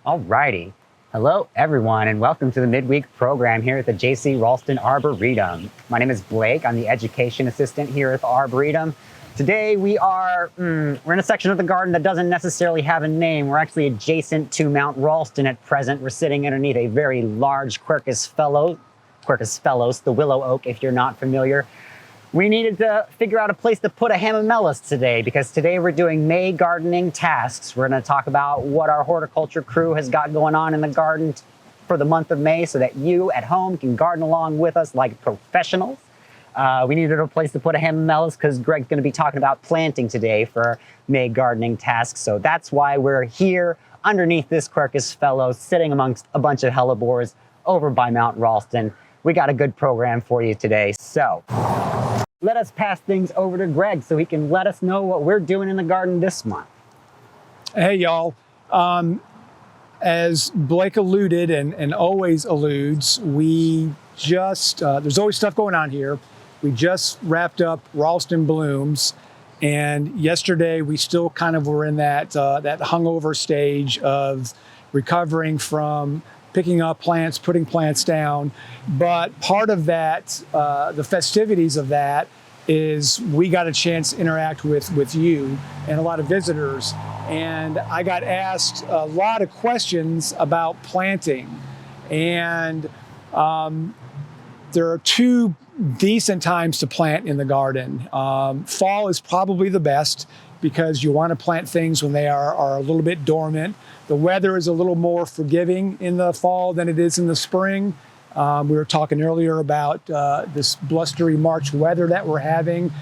Alrighty. Hello, everyone, and welcome to the midweek program here at the J.C. Raulston Arboretum. My name is Blake. I'm the education assistant here at the Arboretum. Today we're in a section of the garden that doesn't necessarily have a name. We're actually adjacent to Mount Raulston at present. We're sitting underneath a very large Quercus fellows, the willow oak, if you're not familiar. We needed to figure out a place to put a hamamelis today because today we're doing May gardening tasks. We're going to talk about what our horticulture crew has got going on in the garden for the month of May so that you at home can garden along with us like professionals. We needed a place to put a hamamelis because Greg's going to be talking about planting today for May gardening tasks. So that's why we're here underneath this Quercus fellow, sitting amongst a bunch of hellebores over by Mount Raulston. We got a good program for you today. So let us pass things over to Greg so he can let us know what we're doing in the garden this month. Hey, y'all. As Blake alluded and always alludes, there's always stuff going on here. We just wrapped up Raulston blooms, and yesterday we still kind of were in that hungover stage of recovering from picking up plants, putting plants down. But part of that, the festivities of that, is we got a chance to interact with you and a lot of visitors. And I got asked a lot of questions about planting. And there are two decent times to plant in the garden. Fall is probably the best because you want to plant things when they are a little bit dormant. The weather is a little more forgiving in the fall than it is in the spring. We were talking earlier about this blustery March weather that we're having.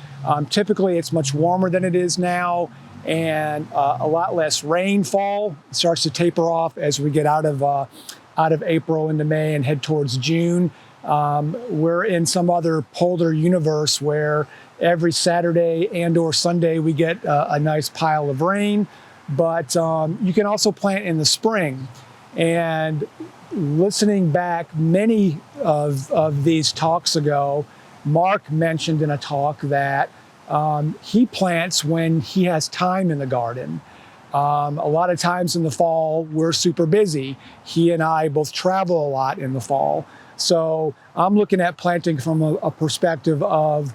Typically, it's much warmer than it is now, and a lot less rainfall. It starts to taper off as we get out of April into May and head towards June. We're in some other polar universe where every Saturday and or Sunday we get a nice pile of rain. But you can also plant in the spring. And listening back many of these talks ago, Mark mentioned in a talk that he plants when he has time in the garden. A lot of times in the fall, we're super busy. He and I both travel a lot in the fall. So I'm looking at planting from a perspective of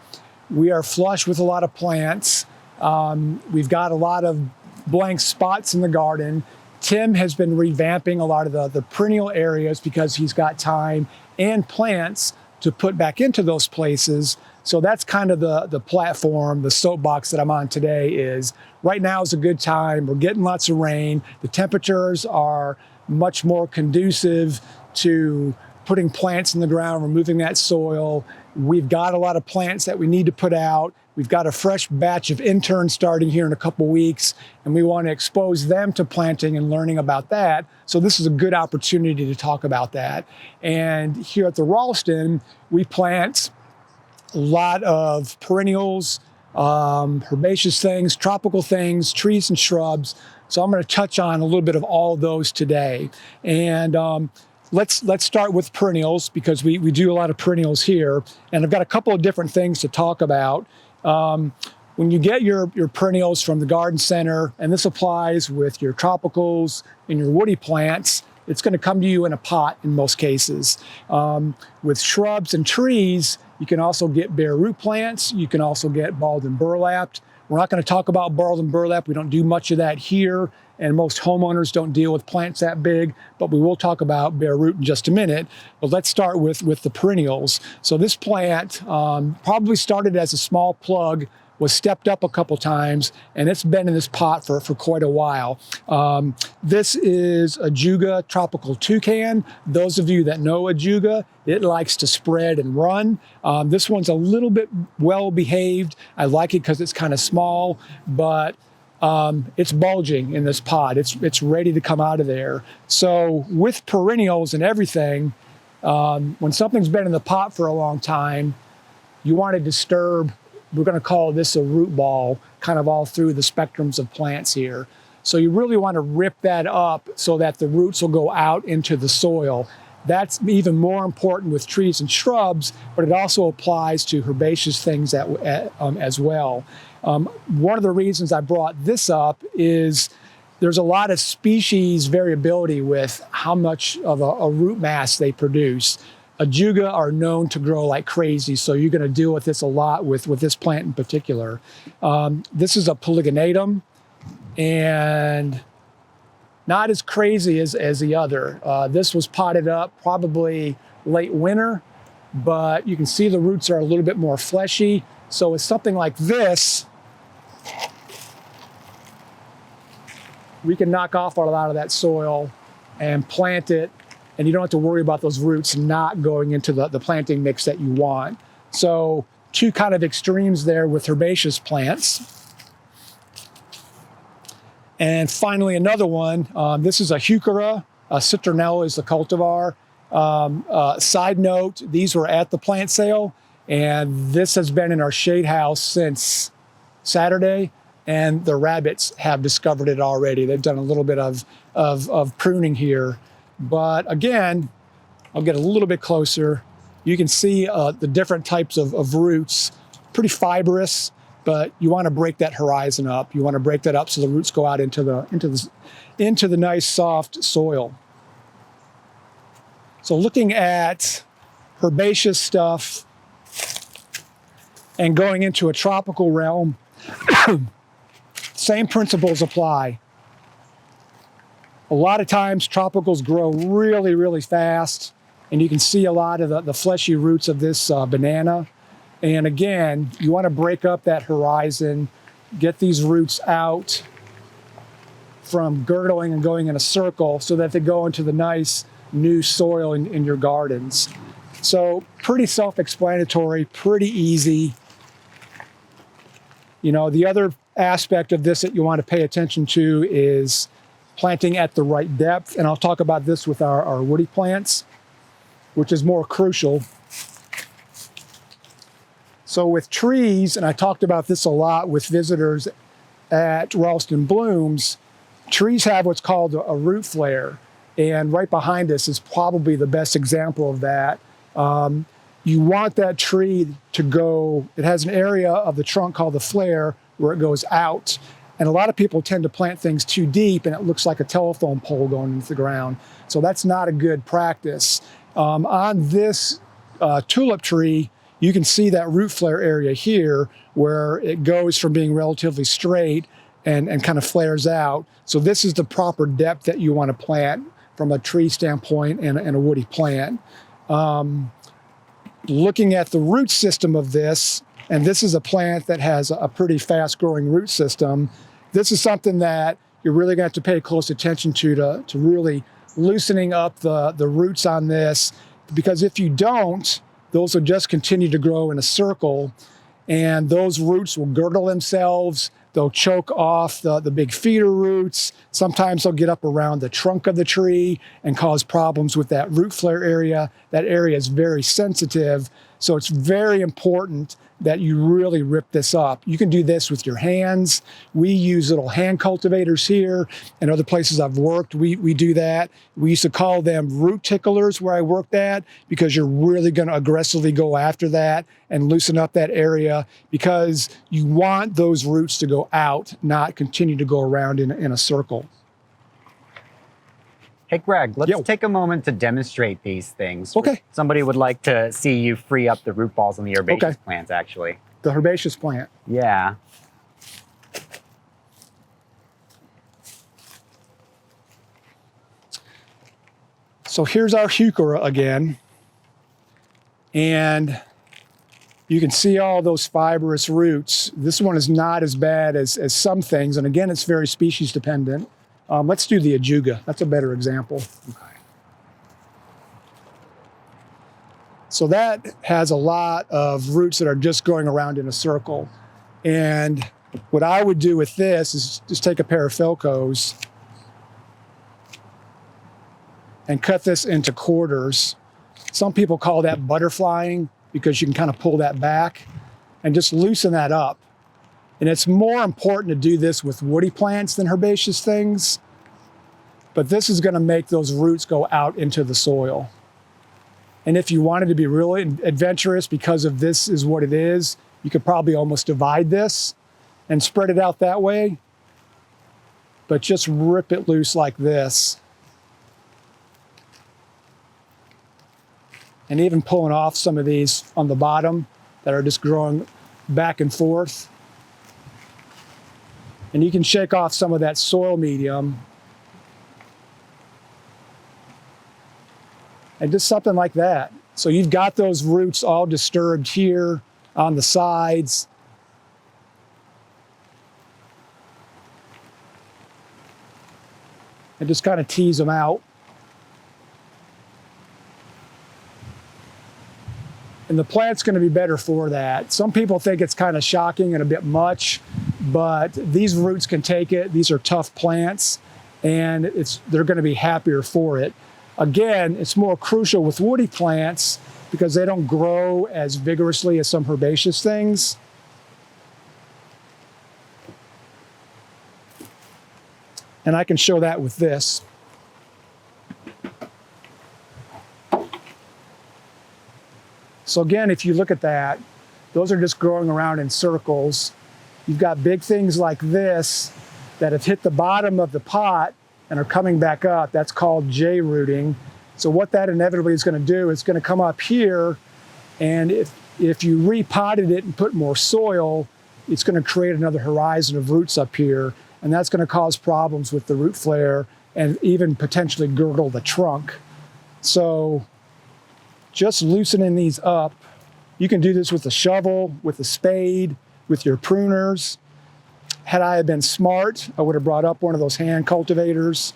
we are flush with a lot of plants. We've got a lot of blank spots in the garden. Tim has been revamping a lot of the perennial areas because he's got time and plants to put back into those places. So that's kind of the platform, the soapbox that I'm on today is right now is a good time. We're getting lots of rain. The temperatures are much more conducive to putting plants in the ground, removing that soil. We've got a lot of plants that we need to put out. We've got a fresh batch of interns starting here in a couple weeks, and we want to expose them to planting and learning about that. So this is a good opportunity to talk about that. And here at the Raulston, we plant a lot of perennials, herbaceous things, tropical things, trees and shrubs. So I'm going to touch on a little bit of all those today. And let's start with perennials because we do a lot of perennials here. And I've got a couple of different things to talk about. When you get your perennials from the garden center, and this applies with your tropicals and your woody plants, it's going to come to you in a pot in most cases. With shrubs and trees, you can also get bare root plants. You can also get balled and burlapped. We're not going to talk about balled and burlap. We don't do much of that here, and most homeowners don't deal with plants that big, but we will talk about bare root in just a minute. But let's start with the perennials. So this plant probably started as a small plug, was stepped up a couple times, and it's been in this pot for quite a while. This is Ajuga tropical toucan. Those of you that know Ajuga, it likes to spread and run. This one's a little bit well behaved. I like it because it's kind of small, but it's bulging in this pot. It's ready to come out of there. So with perennials and everything, when something's been in the pot for a long time, you want to disturb, we're going to call this a root ball, kind of all through the spectrums of plants here. So you really want to rip that up so that the roots will go out into the soil. That's even more important with trees and shrubs, but it also applies to herbaceous things as well. One of the reasons I brought this up is there's a lot of species variability with how much of a root mass they produce. Ajuga are known to grow like crazy, so you're going to deal with this a lot with this plant in particular. This is a polygonatum, and not as crazy as the other. This was potted up probably late winter, but you can see the roots are a little bit more fleshy. So with something like this, we can knock off a lot of that soil and plant it, and you don't have to worry about those roots not going into the planting mix that you want. So two kind of extremes there with herbaceous plants. And finally, another one. This is a heuchera. Citronella is the cultivar. Side note, these were at the plant sale, and this has been in our shade house since Saturday, and the rabbits have discovered it already. They've done a little bit of pruning here. But again, I'll get a little bit closer. You can see the different types of roots, pretty fibrous, but you want to break that horizon up. You want to break that up so the roots go out into the nice soft soil. So looking at herbaceous stuff and going into a tropical realm, same principles apply. A lot of times tropicals grow really, really fast, and you can see a lot of the fleshy roots of this banana. And again, you want to break up that horizon, get these roots out from girdling and going in a circle so that they go into the nice new soil in your gardens. So pretty self-explanatory, pretty easy. You know, the other aspect of this that you want to pay attention to is planting at the right depth. And I'll talk about this with our woody plants, which is more crucial. So with trees, and I talked about this a lot with visitors at Raulston Blooms, trees have what's called a root flare. And right behind us is probably the best example of that. You want that tree to go, it has an area of the trunk called the flare where it goes out. And a lot of people tend to plant things too deep and it looks like a telephone pole going into the ground. So that's not a good practice. On this tulip tree, you can see that root flare area here where it goes from being relatively straight and kind of flares out. So this is the proper depth that you want to plant from a tree standpoint and a woody plant. Looking at the root system of this, and this is a plant that has a pretty fast growing root system. This is something that you're really going to have to pay close attention to really loosening up the roots on this, because if you don't, those will just continue to grow in a circle, and those roots will girdle themselves. They'll choke off the big feeder roots. Sometimes they'll get up around the trunk of the tree and cause problems with that root flare area. That area is very sensitive, so it's very important that you really rip this up. You can do this with your hands. We use little hand cultivators here, and other places I've worked, we do that. We used to call them root ticklers where I worked at, because you're really gonna aggressively go after that and loosen up that area, because you want those roots to go out, not continue to go around in a circle. Hey, Greg, let's take a moment to demonstrate these things. Okay. Somebody would like to see you free up the root balls on the herbaceous plants, actually. The herbaceous plant. Yeah. So here's our heuchera again. And you can see all those fibrous roots. This one is not as bad as some things. And again, it's very species dependent. Let's do the ajuga. That's a better example. Okay. So that has a lot of roots that are just going around in a circle. And what I would do with this is just take a pair of Philcos and cut this into quarters. Some people call that butterflying, because you can kind of pull that back and just loosen that up. And it's more important to do this with woody plants than herbaceous things, but this is gonna make those roots go out into the soil. And if you wanted to be really adventurous, because of this is what it is, you could probably almost divide this and spread it out that way. but just rip it loose like this. And even pulling off some of these on the bottom that are just growing back and forth. And you can shake off some of that soil medium. And just something like that. So you've got those roots all disturbed here on the sides. And just kind of tease them out. And the plant's going to be better for that. Some people think it's kind of shocking and a bit much, but these roots can take it. These are tough plants, and they're going to be happier for it. Again, it's more crucial with woody plants because they don't grow as vigorously as some herbaceous things. And I can show that with this. So again, if you look at that, those are just growing around in circles. You've got big things like this that have hit the bottom of the pot and are coming back up. That's called J-rooting. So what that inevitably is going to do, it's going to come up here, and if you repotted it and put more soil, it's going to create another horizon of roots up here, and that's going to cause problems with the root flare and even potentially girdle the trunk. So just loosening these up. You can do this with a shovel, with a spade, with your pruners. Had I been smart, I would have brought up one of those hand cultivators.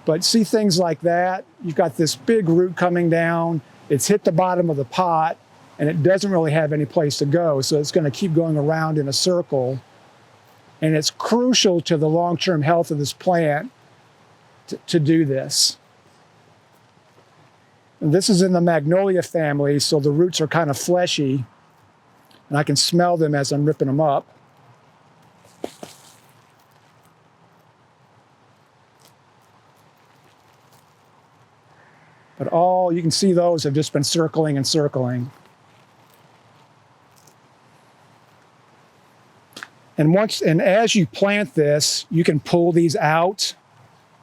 But see things like that, you've got this big root coming down, it's hit the bottom of the pot, and it doesn't really have any place to go, so it's going to keep going around in a circle. And it's crucial to the long-term health of this plant to do this. And this is in the magnolia family, so the roots are kind of fleshy, and I can smell them as I'm ripping them up. But all you can see, those have just been circling and circling. And as you plant this, you can pull these out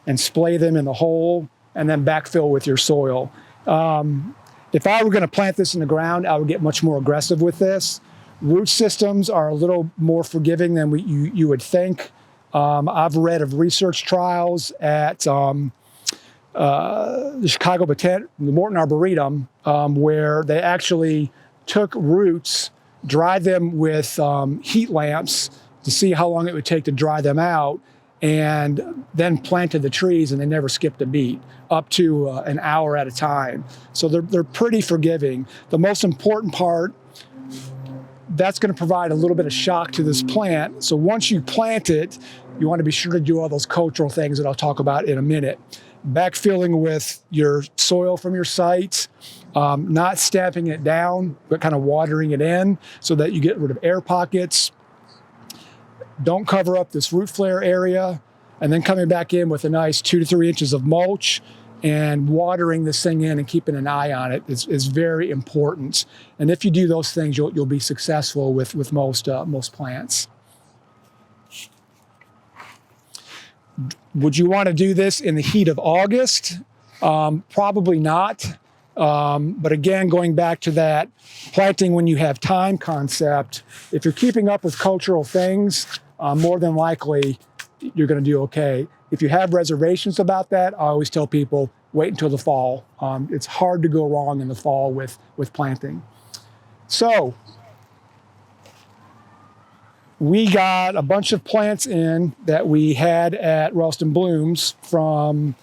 and splay them in the hole and then backfill with your soil. If I were going to plant this in the ground, I would get much more aggressive with this. Root systems are a little more forgiving than you would think. I've read of research trials at the Chicago the Morton Arboretum, where they actually took roots, dried them with heat lamps to see how long it would take to dry them out, and then planted the trees, and they never skipped a beat, up to an hour at a time. So they're pretty forgiving. The most important part, that's going to provide a little bit of shock to this plant. So once you plant it, you want to be sure to do all those cultural things that I'll talk about in a minute. Backfilling with your soil from your site, not stamping it down, but kind of watering it in so that you get rid of air pockets. Don't cover up this root flare area, and then coming back in with a nice 2 to 3 inches of mulch and watering this thing in and keeping an eye on it is very important. And if you do those things, you'll be successful with most plants. Would you want to do this in the heat of August? Probably not. But again, going back to that planting when you have time concept, if you're keeping up with cultural things, more than likely you're going to do okay. If you have reservations about that, I always tell people, wait until the fall. It's hard to go wrong in the fall with planting. So we got a bunch of plants in that we had at Raulston Blooms from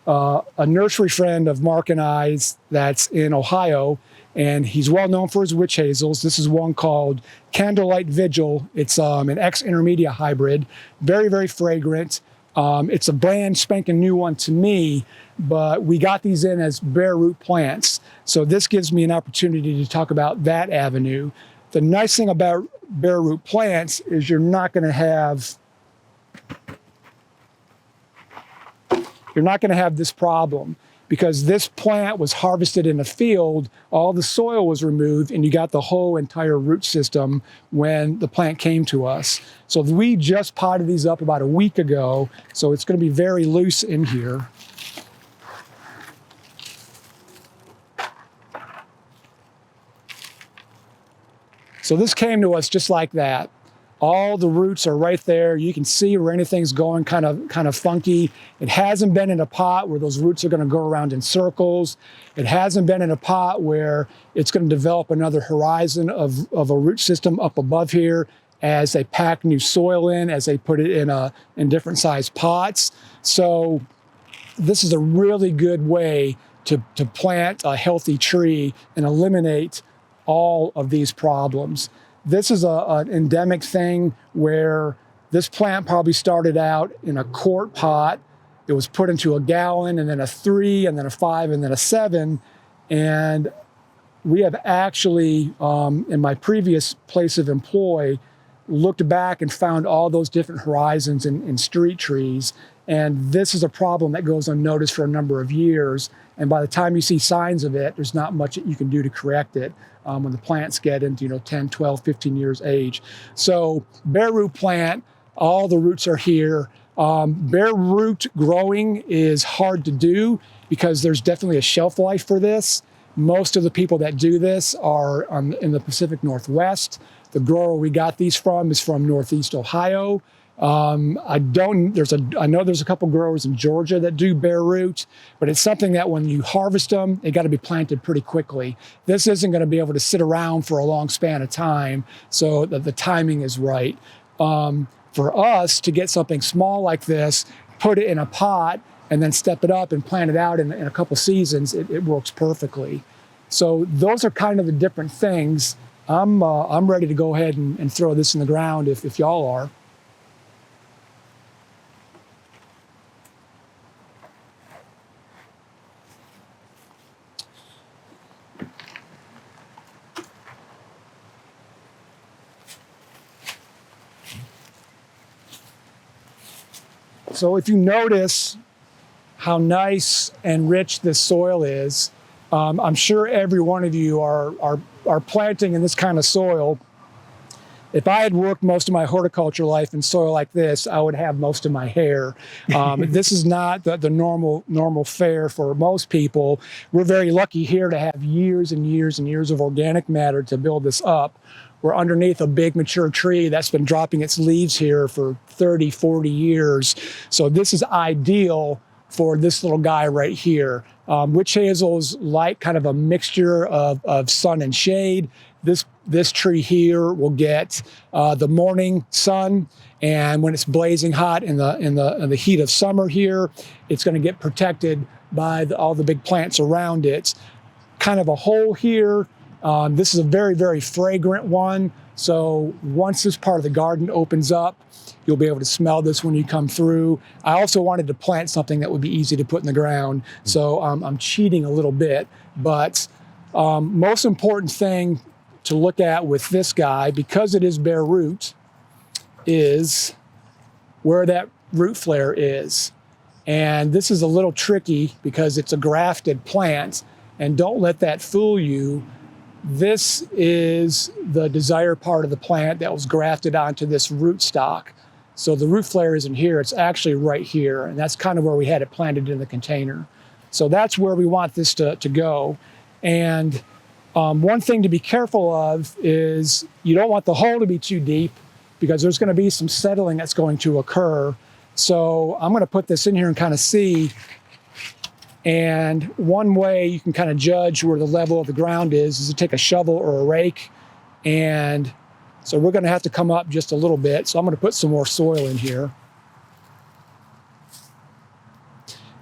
a nursery friend of Mark and I's that's in Ohio, and he's well known for his witch hazels. This is one called Candlelight Vigil. It's an ex-intermedia hybrid, very, very fragrant. It's a brand spanking new one to me, but we got these in as bare root plants. So this gives me an opportunity to talk about that avenue. The nice thing about bare root plants is you're not going to have this problem. because this plant was harvested in a field, all the soil was removed, and you got the whole entire root system when the plant came to us. So we just potted these up about a week ago, so it's going to be very loose in here. So this came to us just like that. All the roots are right there. You can see where anything's going kind of funky. It hasn't been in a pot where those roots are going to go around in circles. It hasn't been in a pot where it's going to develop another horizon of a root system up above here as they pack new soil in, as they put it in different size pots. So this is a really good way to plant a healthy tree and eliminate all of these problems. This is an endemic thing where this plant probably started out in a quart pot. It was put into a gallon, and then a 3, and then a 5, and then a 7. And we have actually, in my previous place of employ, looked back and found all those different horizons in street trees. And this is a problem that goes unnoticed for a number of years. And by the time you see signs of it, there's not much that you can do to correct it when the plants get into 10, 12, 15 years age. So bare root plant, all the roots are here. Bare root growing is hard to do because there's definitely a shelf life for this. Most of the people that do this are in the Pacific Northwest. The grower we got these from is from Northeast Ohio. I know there's a couple growers in Georgia that do bare root, but it's something that when you harvest them, they got to be planted pretty quickly. This isn't going to be able to sit around for a long span of time, so that the timing is right. For us to get something small like this, put it in a pot, and then step it up and plant it out in a couple seasons, it works perfectly. So those are kind of the different things. I'm ready to go ahead and throw this in the ground if y'all are. So if you notice how nice and rich this soil is, I'm sure every one of you are planting in this kind of soil. If I had worked most of my horticulture life in soil like this, I would have most of my hair. This is not the normal fare for most people. We're very lucky here to have years and years and years of organic matter to build this up. We're underneath a big mature tree that's been dropping its leaves here for 30, 40 years. So this is ideal for this little guy right here. Witch hazels like kind of a mixture of sun and shade. This tree here will get the morning sun, and when it's blazing hot in the heat of summer here, it's going to get protected by all the big plants around it. Kind of a hole here. This is a very, very fragrant one. So once this part of the garden opens up, you'll be able to smell this when you come through. I also wanted to plant something that would be easy to put in the ground. So I'm cheating a little bit, but most important thing to look at with this guy, because it is bare root, is where that root flare is. And this is a little tricky because it's a grafted plant, and don't let that fool you. This is the desired part of the plant that was grafted onto this root stock. So the root flare isn't here, it's actually right here, and that's kind of where we had it planted in the container. So that's where we want this to go. And one thing to be careful of is you don't want the hole to be too deep because there's going to be some settling that's going to occur. So I'm going to put this in here and kind of see. And one way you can kind of judge where the level of the ground is to take a shovel or a rake. And so we're going to have to come up just a little bit. So I'm going to put some more soil in here.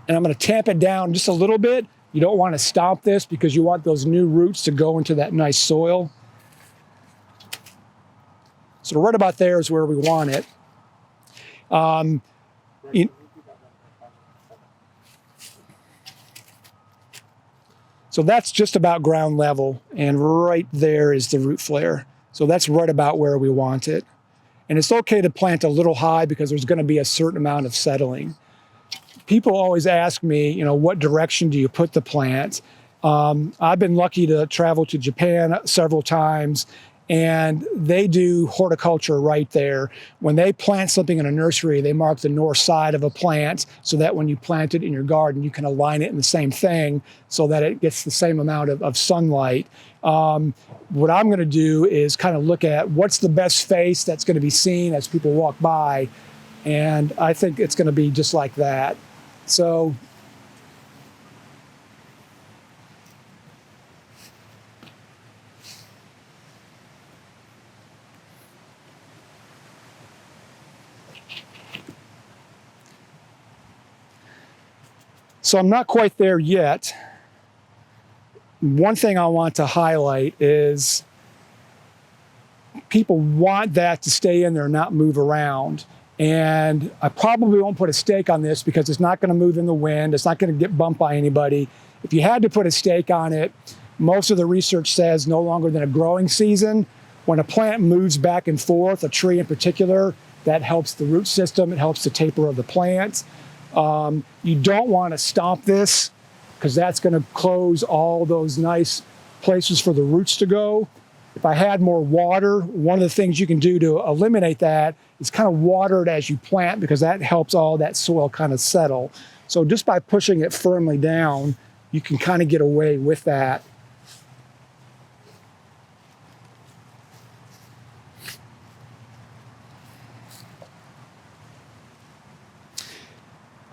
And I'm going to tamp it down just a little bit. You don't want to stomp this because you want those new roots to go into that nice soil. So right about there is where we want it. So that's just about ground level, and right there is the root flare. So that's right about where we want it. And it's okay to plant a little high because there's going to be a certain amount of settling. people always ask me, what direction do you put the plant? I've been lucky to travel to Japan several times, and they do horticulture right there. When they plant something in a nursery, they mark the north side of a plant so that when you plant it in your garden, you can align it in the same thing so that it gets the same amount of sunlight. What I'm going to do is kind of look at what's the best face that's going to be seen as people walk by, and I think it's going to be just like that. So I'm not quite there yet. One thing I want to highlight is people want that to stay in there, not move around. And I probably won't put a stake on this because it's not going to move in the wind. It's not going to get bumped by anybody. If you had to put a stake on it, most of the research says no longer than a growing season. When a plant moves back and forth, a tree in particular, that helps the root system. It helps the taper of the plant. You don't want to stomp this because that's going to close all those nice places for the roots to go. If I had more water, one of the things you can do to eliminate that is kind of water it as you plant, because that helps all that soil kind of settle. So just by pushing it firmly down, you can kind of get away with that.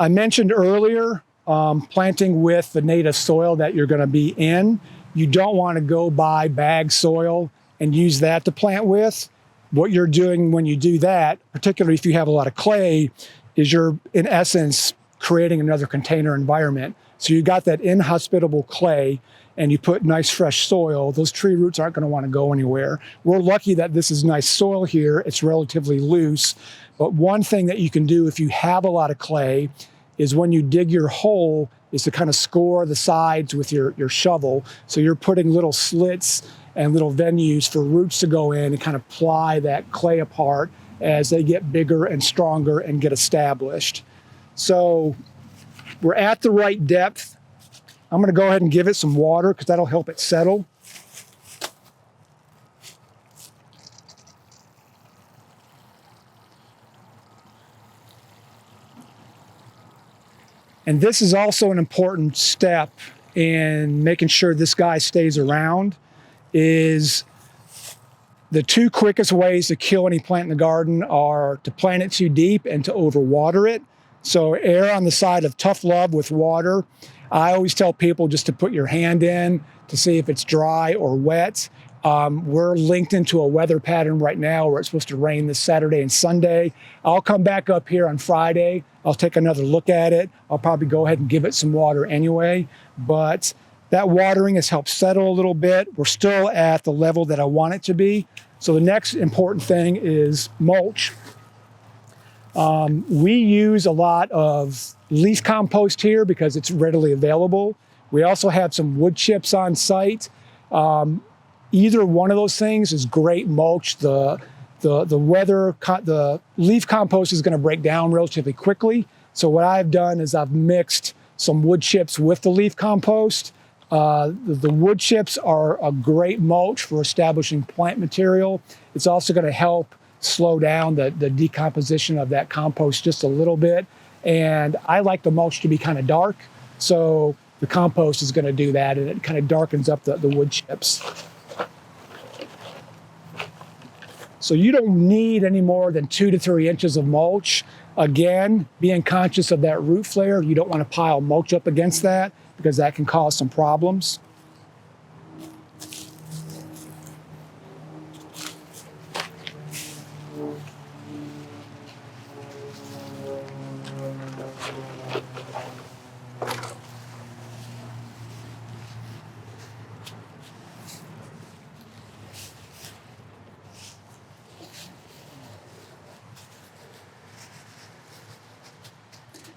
I mentioned earlier planting with the native soil that you're going to be in. You don't want to go buy bag soil and use that to plant with. What you're doing when you do that, particularly if you have a lot of clay, is you're in essence creating another container environment. So you got that inhospitable clay and you put nice fresh soil, those tree roots aren't going to want to go anywhere. We're lucky that this is nice soil here. It's relatively loose. But one thing that you can do if you have a lot of clay is when you dig your hole is to kind of score the sides with your shovel. So you're putting little slits and little venues for roots to go in and kind of ply that clay apart as they get bigger and stronger and get established. So we're at the right depth. I'm going to go ahead and give it some water because that'll help it settle. And this is also an important step in making sure this guy stays around. Is the two quickest ways to kill any plant in the garden are to plant it too deep and to overwater it. So err on the side of tough love with water. I always tell people just to put your hand in to see if it's dry or wet. We're linked into a weather pattern right now where it's supposed to rain this Saturday and Sunday. I'll come back up here on Friday. I'll take another look at it. I'll probably go ahead and give it some water anyway. But that watering has helped settle a little bit. We're still at the level that I want it to be. So the next important thing is mulch. We use a lot of leaf compost here because it's readily available. We also have some wood chips on site. Either one of those things is great mulch. The leaf compost is going to break down relatively quickly. So what I've done is I've mixed some wood chips with the leaf compost. The wood chips are a great mulch for establishing plant material. It's also going to help slow down the decomposition of that compost just a little bit. And I like the mulch to be kind of dark. So the compost is going to do that, and it kind of darkens up the wood chips. So you don't need any more than 2 to 3 inches of mulch. Again, being conscious of that root flare, you don't want to pile mulch up against that because that can cause some problems.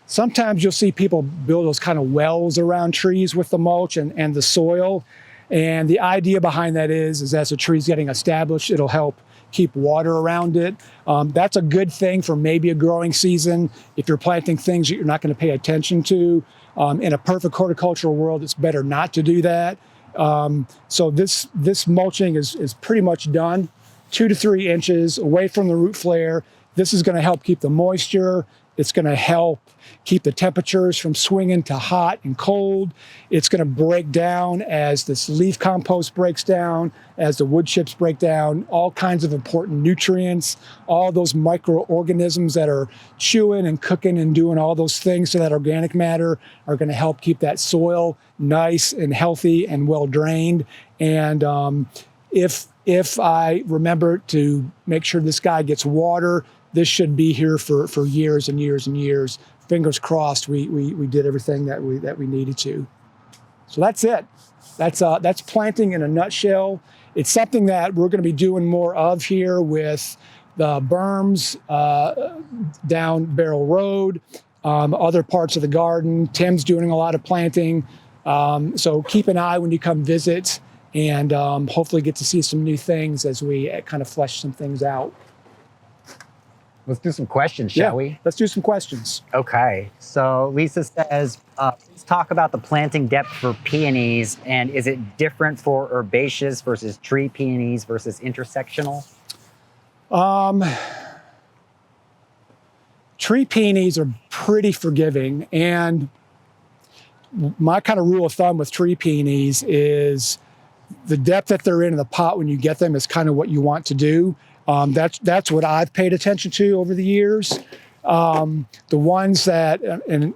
Sometimes you'll see people build those kind of wells around trees with the mulch and the soil. And the idea behind that is as the tree's getting established, it'll help keep water around it. That's a good thing for maybe a growing season if you're planting things that you're not going to pay attention to. In a perfect horticultural world, it's better not to do that. So this mulching is pretty much done. 2 to 3 inches away from the root flare. This is going to help keep the moisture. It's going to help keep the temperatures from swinging to hot and cold. It's going to break down as this leaf compost breaks down, as the wood chips break down, all kinds of important nutrients, all those microorganisms that are chewing and cooking and doing all those things to that organic matter are going to help keep that soil nice and healthy and well drained. And if I remember to make sure this guy gets water, this should be here for years and years and years. Fingers crossed, we did everything that we needed to. So that's it. That's planting in a nutshell. It's something that we're going to be doing more of here with the berms down Barrel Road, other parts of the garden. Tim's doing a lot of planting. So keep an eye when you come visit, and hopefully get to see some new things as we kind of flesh some things out. Let's do some questions, shall we? Let's do some questions. Okay. So Lisa says, please talk about the planting depth for peonies, and is it different for herbaceous versus tree peonies versus intersectional? Tree peonies are pretty forgiving, and my kind of rule of thumb with tree peonies is the depth that they're in the pot when you get them is kind of what you want to do. That's what I've paid attention to over the years. The ones that, and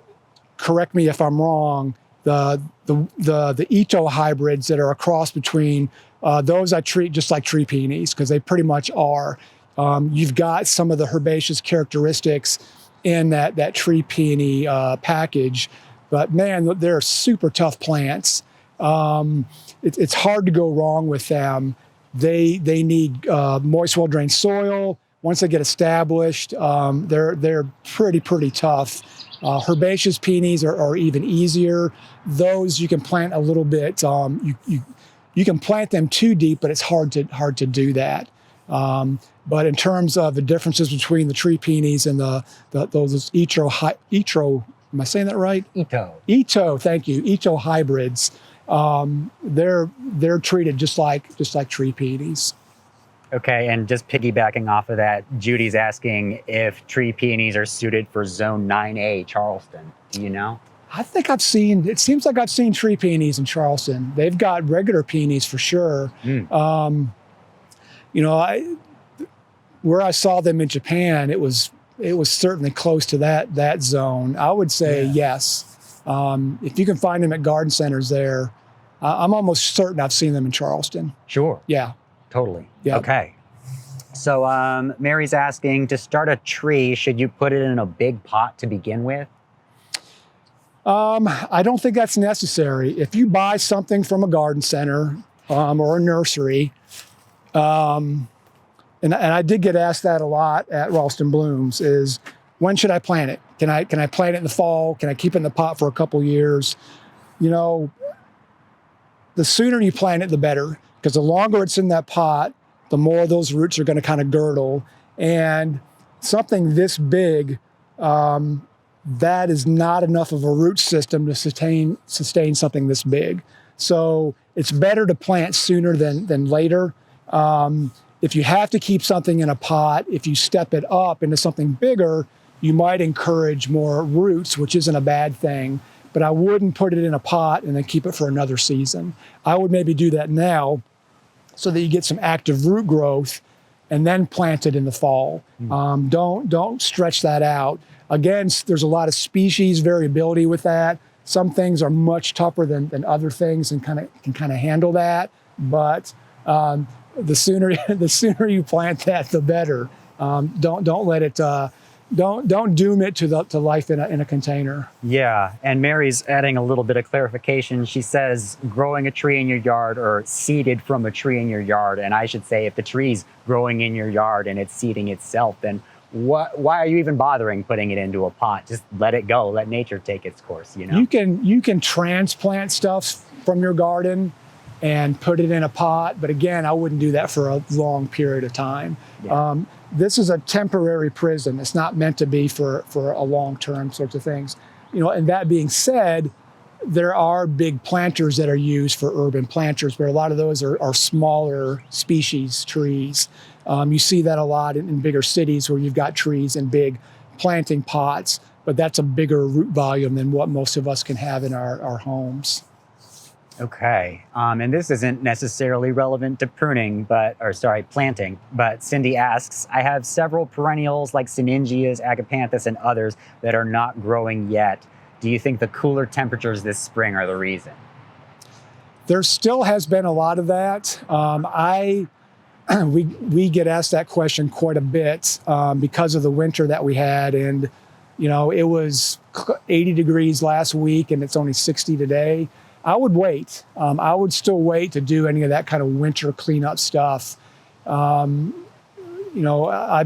correct me if I'm wrong, the Ito hybrids that are a cross between those I treat just like tree peonies, because they pretty much are. You've got some of the herbaceous characteristics in that tree peony package, but man, they're super tough plants. It's hard to go wrong with them. They need moist, well-drained soil. Once they get established, they're pretty tough. Herbaceous peonies are even easier. Those you can plant a little bit. You can plant them too deep, but it's hard to do that. But in terms of the differences between the tree peonies and those Ito, am I saying that right? Ito, thank you. Ito hybrids. They're treated just like tree peonies. Okay, and just piggybacking off of that, Judy's asking if tree peonies are suited for Zone 9A, Charleston. Do you know? It seems like I've seen tree peonies in Charleston. They've got regular peonies for sure. Where I saw them in Japan, it was certainly close to that zone. I would say yes. If you can find them at garden centers there, I'm almost certain I've seen them in Charleston. Sure. Yeah. Totally. Yeah. Okay. So Mary's asking, to start a tree, should you put it in a big pot to begin with? I don't think that's necessary. If you buy something from a garden center or a nursery, and I did get asked that a lot at Raulston Blooms, is when should I plant it? Can I plant it in the fall? Can I keep it in the pot for a couple years? The sooner you plant it, the better, because the longer it's in that pot, the more those roots are going to kind of girdle. And something this big, that is not enough of a root system to sustain something this big. So it's better to plant sooner than later. If you have to keep something in a pot, if you step it up into something bigger, you might encourage more roots, which isn't a bad thing. But I wouldn't put it in a pot and then keep it for another season. I would maybe do that now so that you get some active root growth and then plant it in the fall. Don't stretch that out. Again, there's a lot of species variability with that. Some things are much tougher than other things and can kind of handle that. But the sooner you plant that, the better. Don't let it. Don't doom it to life in a container. Yeah, and Mary's adding a little bit of clarification. She says growing a tree in your yard or seeded from a tree in your yard. And I should say, if the tree's growing in your yard and it's seeding itself, then why are you even bothering putting it into a pot? Just let it go. Let nature take its course. You can transplant stuff from your garden. and put it in a pot. But again, I wouldn't do that for a long period of time. Yeah. This is a temporary prism. It's not meant to be for a long-term sorts of things. And that being said, there are big planters that are used for urban planters, but a lot of those are smaller species trees. You see that a lot in bigger cities where you've got trees in big planting pots, but that's a bigger root volume than what most of us can have in our homes. Okay, and this isn't necessarily relevant to planting, but Cindy asks, I have several perennials like Syningias, Agapanthus, and others that are not growing yet. Do you think the cooler temperatures this spring are the reason? There still has been a lot of that. We get asked that question quite a bit because of the winter that we had, and it was 80 degrees last week and it's only 60 today. I would wait. I would still wait to do any of that kind of winter cleanup stuff. I've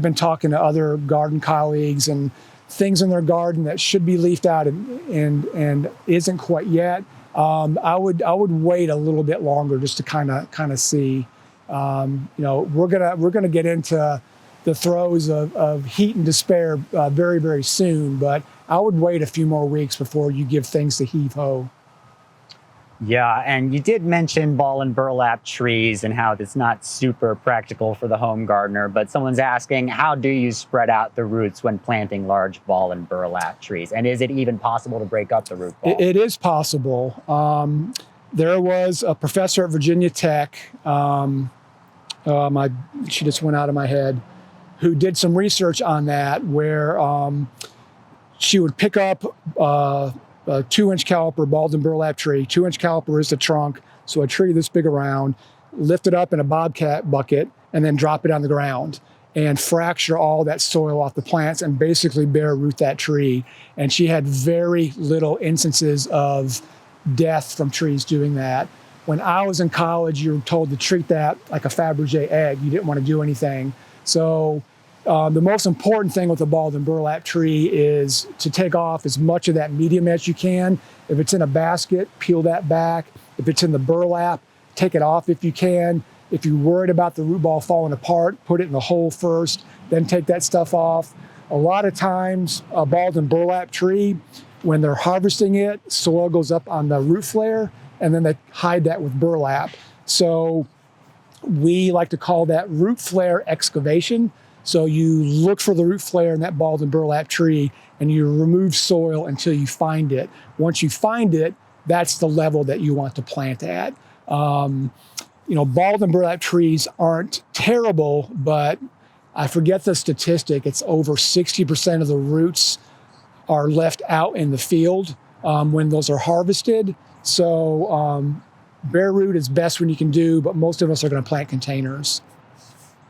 been talking to other garden colleagues and things in their garden that should be leafed out and isn't quite yet. I would wait a little bit longer just to kind of see. We're gonna get into the throes of heat and despair very, very soon, but I would wait a few more weeks before you give things the heave-ho. Yeah, and you did mention ball and burlap trees and how it's not super practical for the home gardener, but someone's asking, how do you spread out the roots when planting large ball and burlap trees? And is it even possible to break up the root ball? It is possible. There was a professor at Virginia Tech, she just went out of my head, who did some research on that where she would pick up a 2-inch caliper balled and burlap tree. 2-inch caliper is the trunk, so a tree this big around, lift it up in a bobcat bucket, and then drop it on the ground and fracture all that soil off the plants and basically bare root that tree. And she had very little instances of death from trees doing that. When I was in college, you were told to treat that like a Fabergé egg. You didn't want to do anything. So the most important thing with a balled and burlap tree is to take off as much of that medium as you can. If it's in a basket, peel that back. If it's in the burlap, take it off if you can. If you're worried about the root ball falling apart, put it in the hole first, then take that stuff off. A lot of times, a balled and burlap tree, when they're harvesting it, soil goes up on the root flare, and then they hide that with burlap. So we like to call that root flare excavation. So you look for the root flare in that balled and burlap tree, and you remove soil until you find it. Once you find it, that's the level that you want to plant at. Balled and burlap trees aren't terrible, but I forget the statistic. It's over 60% of the roots are left out in the field when those are harvested. So bare root is best when you can do, but most of us are going to plant containers.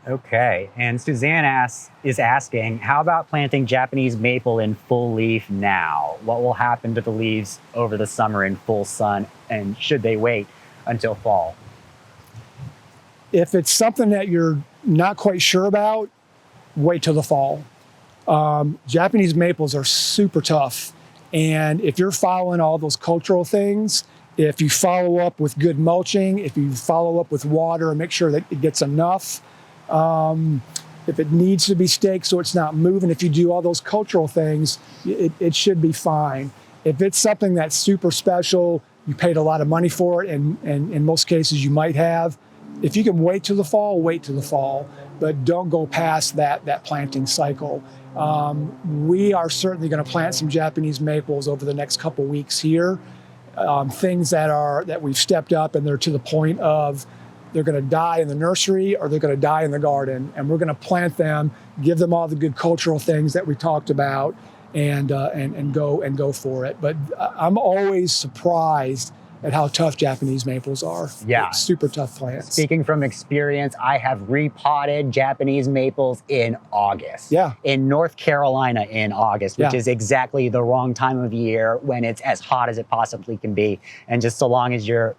Okay, and Suzanne is asking, how about planting Japanese maple in full leaf now? What will happen to the leaves over the summer in full sun, and should they wait until fall? If it's something that you're not quite sure about, wait till the fall. Japanese maples are super tough, and if you're following all those cultural things, if you follow up with good mulching, if you follow up with water and make sure that it gets enough, if it needs to be staked so it's not moving, if you do all those cultural things, it should be fine. If it's something that's super special, you paid a lot of money for it, and in most cases you might have. If you can wait till the fall, wait till the fall, but don't go past that planting cycle. We are certainly going to plant some Japanese maples over the next couple weeks here. Things that we've stepped up and they're to the point of they're going to die in the nursery or they're going to die in the garden, and we're going to plant them, give them all the good cultural things that we talked about, and go for it. But I'm always surprised at how tough Japanese maples are. Yeah. It's super tough plants. Speaking from experience, I have repotted Japanese maples in August. Yeah. In North Carolina in August, which Yeah. is exactly the wrong time of year when it's as hot as it possibly can be. And just so long as you're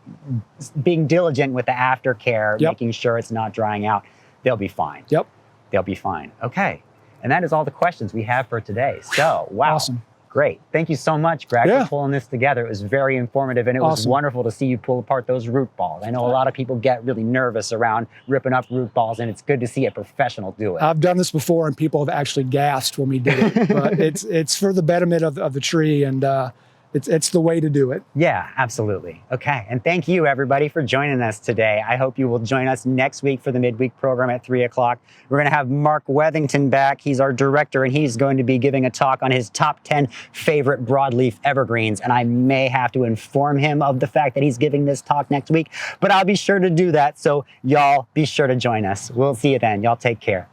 being diligent with the aftercare, Yep. making sure it's not drying out, they'll be fine. Yep. They'll be fine. Okay. And that is all the questions we have for today. So, wow. Awesome. Great. Thank you so much, Greg, Yeah. for pulling this together. It was very informative, and it was Awesome. wonderful to see you pull apart those root balls. I know a lot of people get really nervous around ripping up root balls, and it's good to see a professional do it. I've done this before, and people have actually gasped when we did it. But it's for the betterment of the tree, and it's the way to do it. Yeah, absolutely. Okay. And thank you, everybody, for joining us today. I hope you will join us next week for the midweek program at 3 o'clock. We're going to have Mark Wethington back. He's our director, and he's going to be giving a talk on his top 10 favorite broadleaf evergreens. And I may have to inform him of the fact that he's giving this talk next week, but I'll be sure to do that. So y'all be sure to join us. We'll see you then. Y'all take care.